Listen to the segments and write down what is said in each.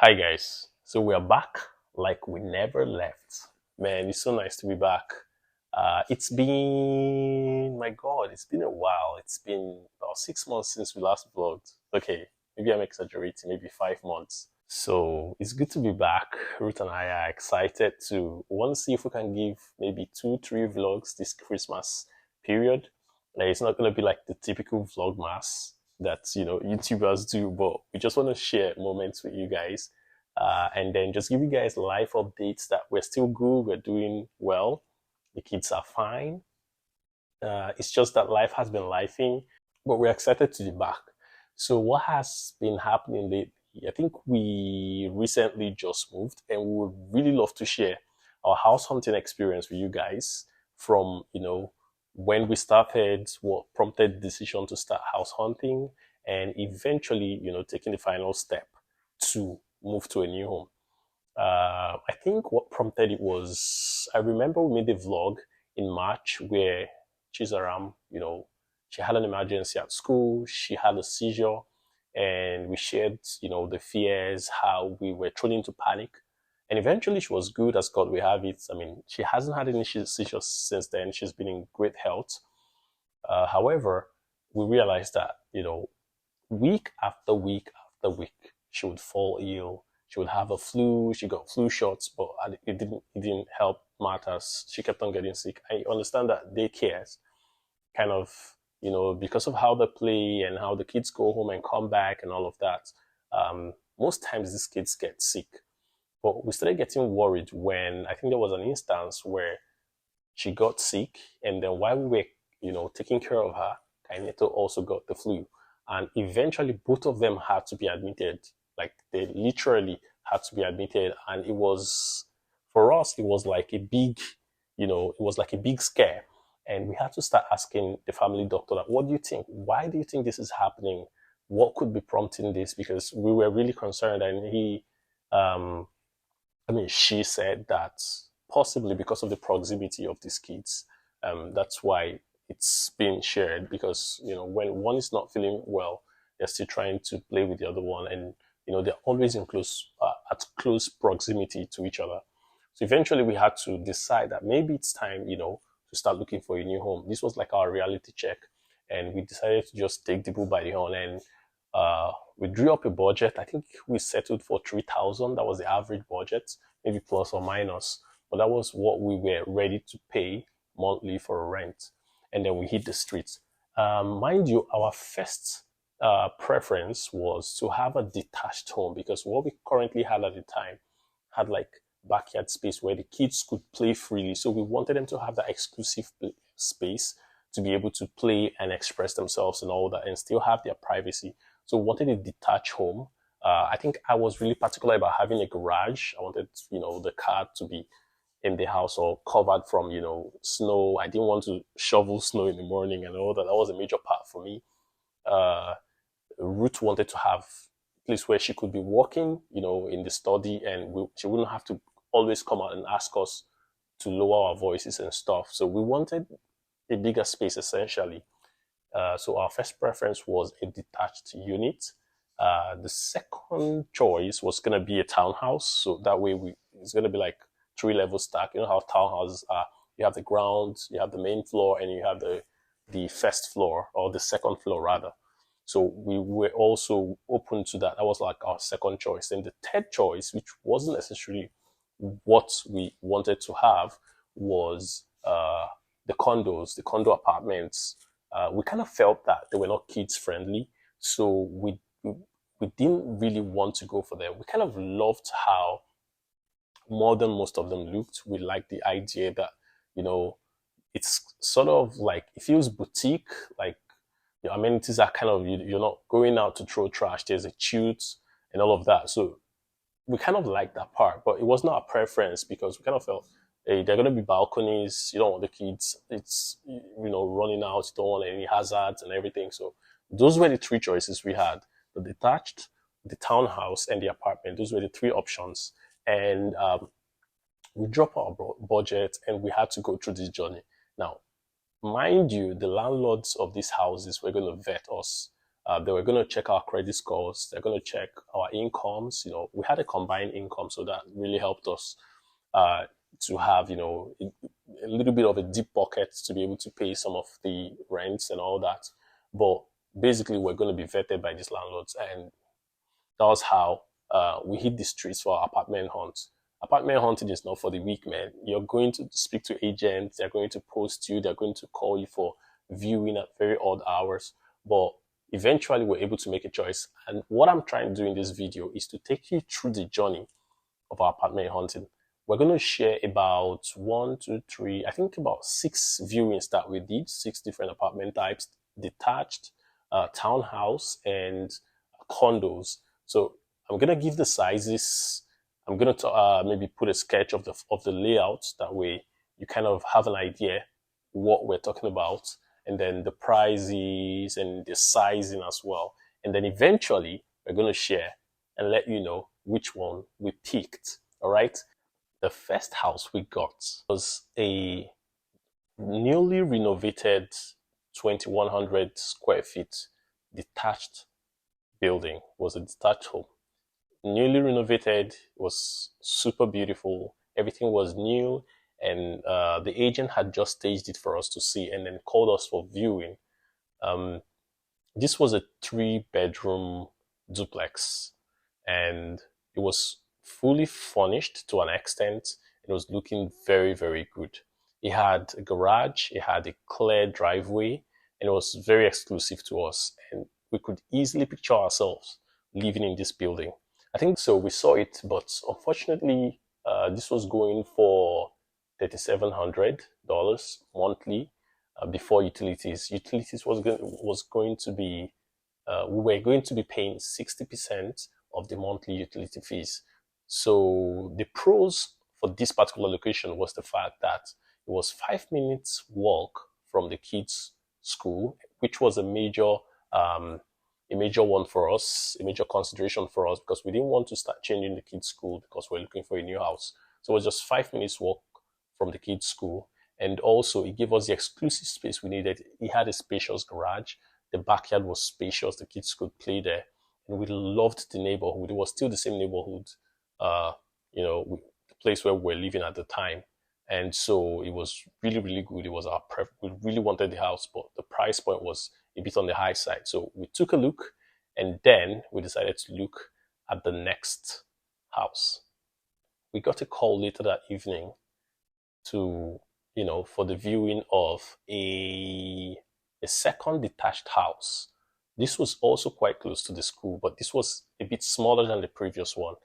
Hi guys. So we are back like we never left. Man, it's so nice to be back. It's been, my God, it's been a while. It's been about 6 months since we last vlogged. Okay, maybe I'm exaggerating, maybe 5 months. So it's good to be back. Ruth and I are excited to want to see if we can give maybe 2, 3 vlogs this Christmas period. Like, it's not going to be like the typical vlogmas that YouTubers do, but we just want to share moments with you guys, and then just give you guys life updates that we're still good, we're doing well, the kids are fine. It's just that life has been lifing, but we're excited to be back. So what has been happening lately? I think we recently just moved, and we would really love to share our house hunting experience with you guys from when we started, what prompted the decision to start house hunting, and eventually taking the final step to move to a new home. I think what prompted it was, I remember we made a vlog in March where Chizaram, she had an emergency at school, she had a seizure, and we shared, the fears, how we were thrown into panic. And eventually she was good, as God will have it. I mean, she hasn't had any seizures since then. She's been in great health. However, we realized that, week after week after week, she would fall ill. She would have a flu. She got flu shots, but it didn't help matters. She kept on getting sick. I understand that daycares kind of, because of how they play and how the kids go home and come back and all of that. Most times these kids get sick. But we started getting worried when I think there was an instance where she got sick, and then while we were, taking care of her, Kaineto also got the flu, and eventually both of them had to be admitted. Like, they literally had to be admitted, and it was, for us, it was like a big, it was like a big scare, and we had to start asking the family doctor, like, what do you think? Why do you think this is happening? What could be prompting this? Because we were really concerned, and um, she said that possibly because of the proximity of these kids, that's why it's being shared. Because when one is not feeling well, they're still trying to play with the other one, and they're always in at close proximity to each other. So eventually, we had to decide that maybe it's time, to start looking for a new home. This was like our reality check, and we decided to just take the bull by the horn, and we drew up a budget. I think we settled for 3,000. That was the average budget, maybe plus or minus. But that was what we were ready to pay monthly for a rent. And then we hit the streets. Mind you, our first preference was to have a detached home, because what we currently had at the time had like backyard space where the kids could play freely. So we wanted them to have that exclusive space to be able to play and express themselves and all that, and still have their privacy. So we wanted a detached home. I think I was really particular about having a garage. I wanted, the car to be in the house or covered from, snow. I didn't want to shovel snow in the morning and all that. That was a major part for me. Uh, Ruth wanted to have a place where she could be walking, in the study, and she wouldn't have to always come out and ask us to lower our voices and stuff. So we wanted a bigger space, essentially. So our first preference was a detached unit. The second choice was going to be a townhouse. So that way it's going to be like 3 level stack. You know how townhouses are. You have the ground, you have the main floor, and you have the first floor, or the second floor rather. So we were also open to that. That was like our second choice. And the third choice, which wasn't necessarily what we wanted to have, was the condos, the condo apartments. We kind of felt that they were not kids friendly, so we didn't really want to go for them. We kind of loved how modern most of them looked. We liked the idea that it's sort of like, it feels boutique. Like, your amenities are kind of, you're not going out to throw trash. There's a chute and all of that. So we kind of liked that part, but it was not a preference, because we kind of felt, hey, there are going to be balconies. You don't want the kids, it's, running out. You don't want any hazards and everything. So those were the three choices we had: the detached, the townhouse, and the apartment. Those were the three options. And we dropped our budget, and we had to go through this journey. Now, mind you, the landlords of these houses were going to vet us. They were going to check our credit scores. They're going to check our incomes. We had a combined income, so that really helped us to have, a little bit of a deep pocket to be able to pay some of the rents and all that. But basically, we're going to be vetted by these landlords, and that was how we hit the streets for our apartment hunt. Apartment hunting is not for the weak, man. You're going to speak to agents. They're going to post you. They're going to call you for viewing at very odd hours. But eventually, we're able to make a choice. And what I'm trying to do in this video is to take you through the journey of our apartment hunting. We're going to share about 1, 2, 3, I think about 6 viewings that we did, 6 different apartment types, detached, townhouse, and condos. So I'm going to give the sizes. I'm going to maybe put a sketch of the layout. That way you kind of have an idea what we're talking about, and then the prices and the sizing as well. And then eventually we're going to share and let you know which one we picked. All right. The first house we got was a newly renovated 2,100 square feet detached building. It was a detached home. Newly renovated, was super beautiful. Everything was new, and the agent had just staged it for us to see and then called us for viewing. This was a 3-bedroom duplex, and it was fully furnished to an extent. It was looking very, very good. It had a garage, it had a clear driveway, and it was very exclusive to us. And we could easily picture ourselves living in this building. I think so. We saw it, but unfortunately, this was going for $3,700 monthly before utilities. Utilities was going to be we were going to be paying 60% of the monthly utility fees. So the pros for this particular location was the fact that it was 5 minutes walk from the kids' school, which was a major one for us, a major consideration for us, because we didn't want to start changing the kids' school because we're looking for a new house. So it was just 5 minutes walk from the kids' school. And also it gave us the exclusive space we needed. It had a spacious garage. The backyard was spacious. The kids could play there. And we loved the neighborhood. It was still the same neighborhood, the place where we were living at the time. And so it was really, really good. It was we really wanted the house, but the price point was a bit on the high side. So we took a look, and then we decided to look at the next house. We got a call later that evening for the viewing of a second detached house. This was also quite close to the school, but this was a bit smaller than the previous one.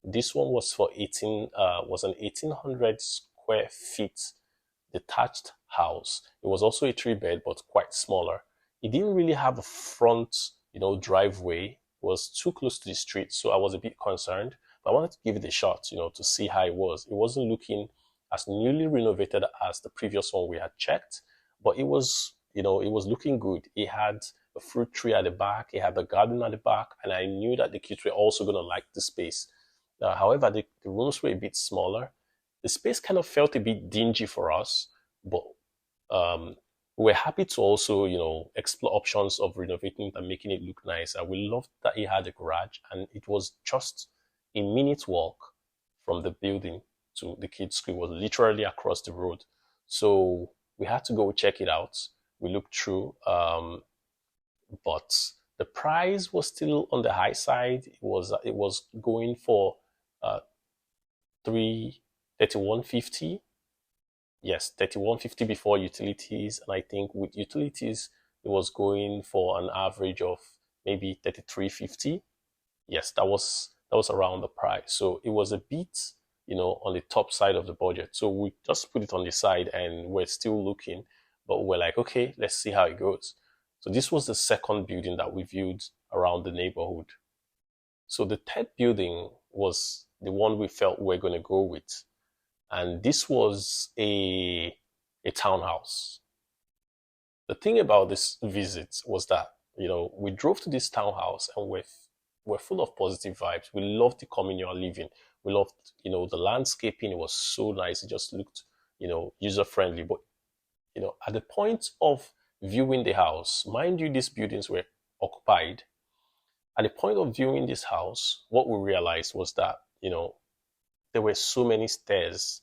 This one was for was an 1,800 square feet detached house. It was also a 3-bed, but quite smaller. It didn't really have a front, driveway. It was too close to the street, so I was a bit concerned. But I wanted to give it a shot, to see how it was. It wasn't looking as newly renovated as the previous one we had checked, but it was looking good. It had a fruit tree at the back. It had a garden at the back, and I knew that the kids were also going to like the space. However, the rooms were a bit smaller. The space kind of felt a bit dingy for us, but we were happy to also, explore options of renovating and making it look nicer. We loved that it had a garage, and it was just a minute walk from the building to the kids' school. It was literally across the road. So we had to go check it out. We looked through, but the price was still on the high side. It was going for $3,150. Yes, $3,150 before utilities, and I think with utilities it was going for an average of maybe $3,350. Yes, that was around the price. So it was a bit, on the top side of the budget. So we just put it on the side, and we're still looking, but we're like, okay, let's see how it goes. So this was the second building that we viewed around the neighborhood. So the third building was the one we felt we were going to go with. And this was a townhouse. The thing about this visit was that, we drove to this townhouse, and we're full of positive vibes. We loved the communal living. We loved, the landscaping. It was so nice. It just looked, user-friendly. But, at the point of viewing the house, mind you, these buildings were occupied. At the point of viewing this house, what we realized was that, there were so many stairs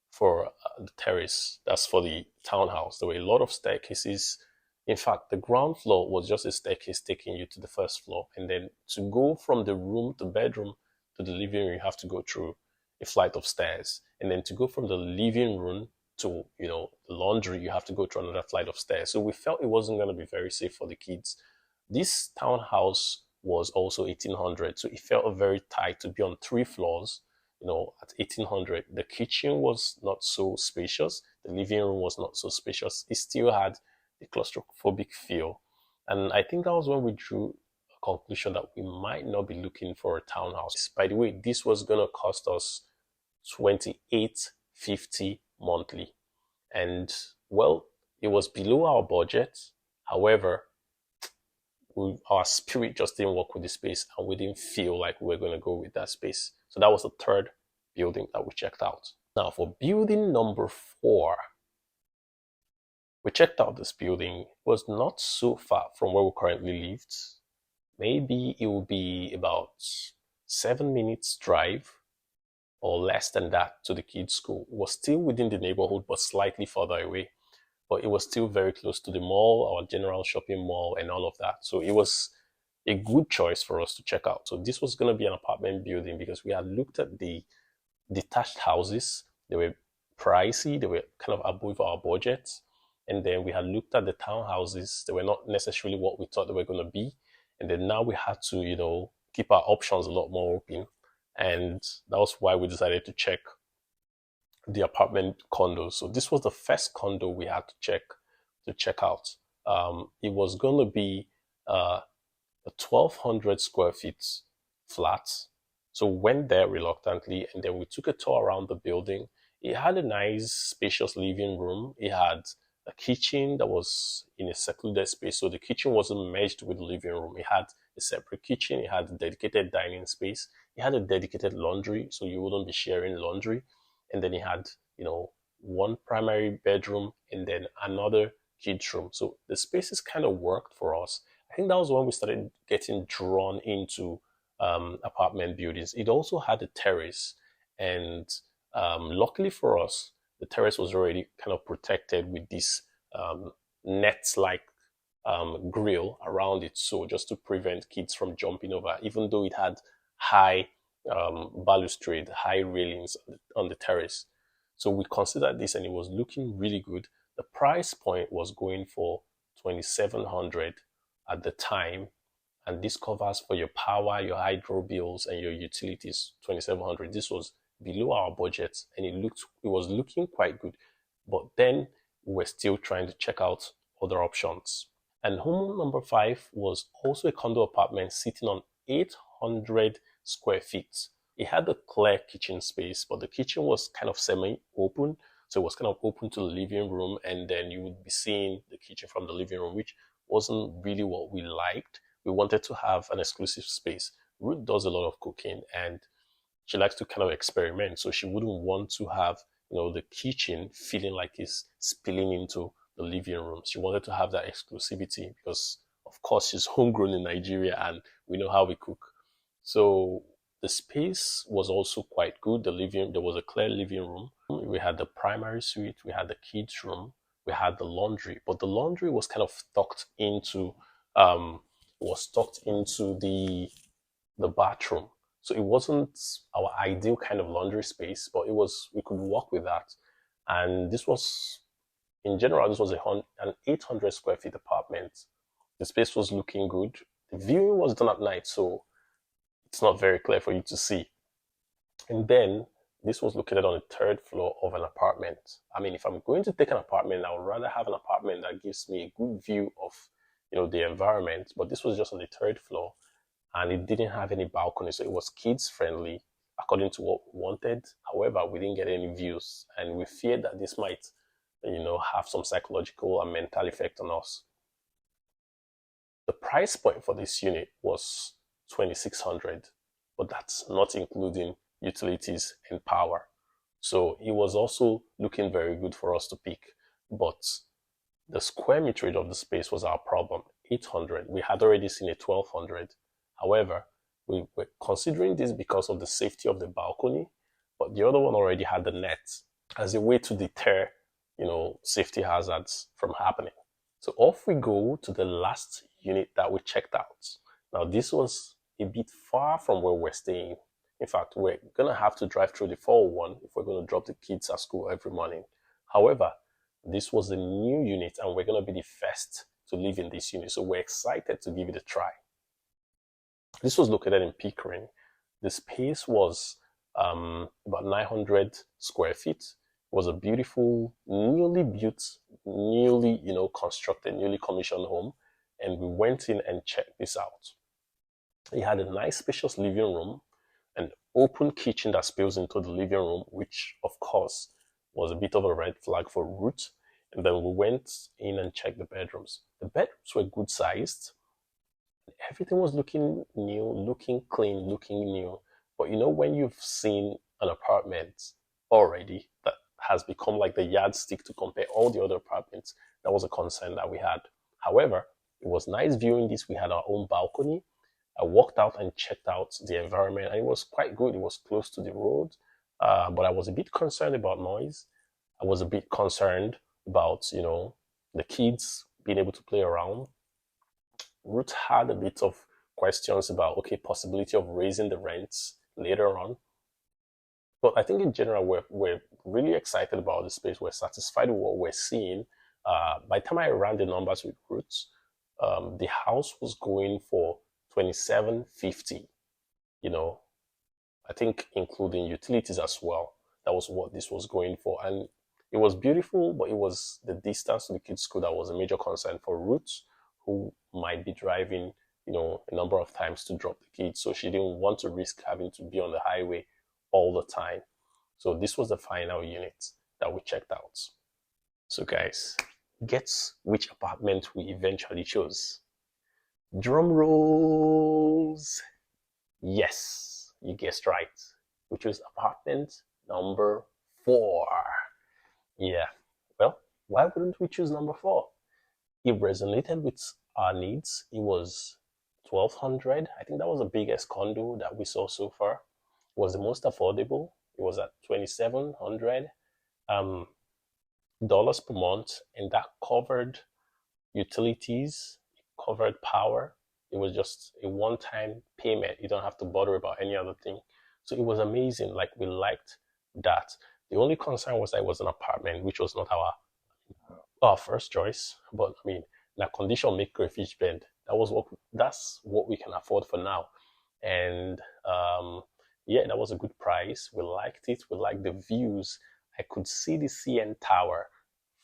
for the terrace. That's for the townhouse. There were a lot of staircases. In fact, the ground floor was just a staircase taking you to the first floor. And then to go from the room, the bedroom, to the living room, you have to go through a flight of stairs. And then to go from the living room to, the laundry, you have to go through another flight of stairs. So we felt it wasn't going to be very safe for the kids. This townhouse was also 1800, so it felt very tight to be on 3 floors. At 1800, the kitchen was not so spacious, the living room was not so spacious. It still had the claustrophobic feel. And I think that was when we drew a conclusion that we might not be looking for a townhouse. By the way, this was going to cost us $28.50 monthly. And well, it was below our budget. However, our spirit just didn't work with the space, and we didn't feel like we were going to go with that space. So that was the third building that we checked out. Now for building number 4, we checked out this building. It was not so far from where we currently lived. Maybe it would be about 7 minutes drive or less than that to the kids' school. It was still within the neighborhood, but slightly further away. But it was still very close to the mall, our general shopping mall, and all of that. So it was a good choice for us to check out. So this was going to be an apartment building because we had looked at the detached houses. They were pricey. They were kind of above our budget. And then we had looked at the townhouses. They were not necessarily what we thought they were going to be. And then now we had to, keep our options a lot more open. And that was why we decided to check the apartment condos. So this was the first condo we had to check out. It was going to be a 1,200 square feet flat. So we went there reluctantly, and then we took a tour around the building. It had a nice, spacious living room. It had a kitchen that was in a secluded space. So the kitchen wasn't merged with the living room. It had a separate kitchen. It had a dedicated dining space. It had a dedicated laundry, so you wouldn't be sharing laundry. And then it had, one primary bedroom and then another kids' room. So the spaces kind of worked for us. I think that was when we started getting drawn into apartment buildings. It also had a terrace, and luckily for us, the terrace was already kind of protected with this net-like grill around it, so just to prevent kids from jumping over, even though it had high balustrade, high railings on the terrace. So we considered this, and it was looking really good. The price point was going for 2,700 at the time, and this covers for your power, your hydro bills, and your utilities. 2,700. This was below our budget, and it was looking quite good. But then we were still trying to check out other options. And home number 5 was also a condo apartment sitting on 800 square feet. It had a clear kitchen space, but the kitchen was kind of semi-open. So it was kind of open to the living room, and then you would be seeing the kitchen from the living room, which wasn't really what we liked. We wanted to have an exclusive space. Ruth does a lot of cooking, and she likes to kind of experiment. So she wouldn't want to have, the kitchen feeling like it's spilling into the living room. She wanted to have that exclusivity because, of course, she's homegrown in Nigeria and we know how we cook. So the space was also quite good. There was a clear living room. We had the primary suite. We had the kids' room. We had the laundry, but the laundry was kind of tucked into the bathroom. So it wasn't our ideal kind of laundry space, but we could work with that. And in general, this was an 800 square feet apartment. The space was looking good. The viewing was done at night, so it's not very clear for you to see. And then this was located on the 3rd floor of an apartment. I mean, if I'm going to take an apartment, I would rather have an apartment that gives me a good view of, the environment. But this was just on the 3rd floor, and it didn't have any balcony, so it was kids friendly according to what we wanted. However, we didn't get any views, and we feared that this might, have some psychological and mental effect on us. The price point for this unit was 2,600, but that's not including utilities and power. So it was also looking very good for us to pick, but the square meterage of the space was our problem. 800. We had already seen a 1200. However, we were considering this because of the safety of the balcony, but the other one already had the net as a way to deter, safety hazards from happening. So off we go to the last unit that we checked out. Now this was a bit far from where we're staying. In fact, we're gonna have to drive through the 401 if we're gonna drop the kids at school every morning. However, this was a new unit and we're gonna be the first to live in this unit. So we're excited to give it a try. This was located in Pickering. The space was about 900 square feet. It was a beautiful, newly built, newly, constructed, newly commissioned home. And we went in and checked this out. It had a nice, spacious living room, an open kitchen that spills into the living room, which, of course, was a bit of a red flag for Ruth. And then we went in and checked the bedrooms. The bedrooms were good sized. Everything was looking new, looking clean, looking new. But when you've seen an apartment already that has become like the yardstick to compare all the other apartments, that was a concern that we had. However, it was nice viewing this. We had our own balcony. I walked out and checked out the environment, and it was quite good. It was close to the road, but I was a bit concerned about noise. I was a bit concerned about, the kids being able to play around. Ruth had a bit of questions about, possibility of raising the rents later on. But I think in general, we're really excited about the space. We're satisfied with what we're seeing. By the time I ran the numbers with Ruth, the house was going for $27.50. I think including utilities as well. That was what this was going for. And it was beautiful, but it was the distance to the kids' school that was a major concern for Ruth, who might be driving, a number of times to drop the kids. So she didn't want to risk having to be on the highway all the time. So this was the final unit that we checked out. So guys, guess which apartment we eventually chose. Drum rolls. Yes, you guessed right. We chose apartment number 4. Yeah, well, why wouldn't we choose number 4? It resonated with our needs. It was 1,200. I think that was the biggest condo that we saw so far. It was the most affordable. It was at $2,700 dollars per month, and that covered utilities, it covered power. It was just a one-time payment. You don't have to bother about any other thing. So it was amazing. Like, we liked that. The only concern was that it was an apartment, which was not our first choice. But I mean, that condition make crayfish bend. That's what we can afford for now. And yeah, that was a good price. We liked it. We liked the views. I could see the CN Tower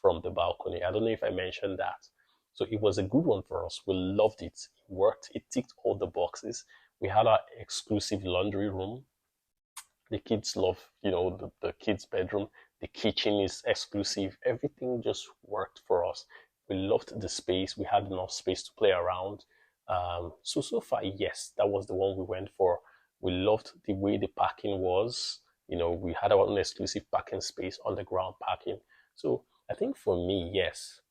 from the balcony. I don't know if I mentioned that. So it was a good one for us. We loved it. It worked. It ticked all the boxes. We had our exclusive laundry room. The kids love, the kids' bedroom. The kitchen is exclusive. Everything just worked for us. We loved the space. We had enough space to play around. So far, yes, that was the one we went for. We loved the way the parking was. We had our own exclusive parking space, underground parking. So I think for me, yes,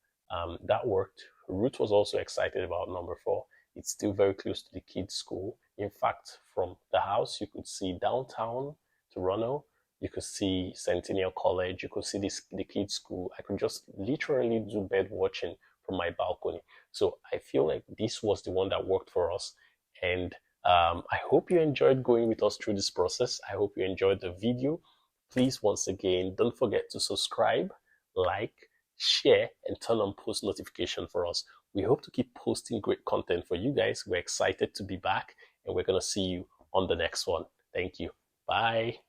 that worked. Ruth was also excited about number 4. It's still very close to the kids' school. In fact, from the house, you could see downtown Toronto. You could see Centennial College. You could see the kids' school. I could just literally do bird watching from my balcony. So I feel like this was the one that worked for us. And I hope you enjoyed going with us through this process. I hope you enjoyed the video. Please, once again, don't forget to subscribe, like, share, and turn on post notification for us. We hope to keep posting great content for you guys. We're excited to be back, and we're going to see you on the next one. Thank you. Bye.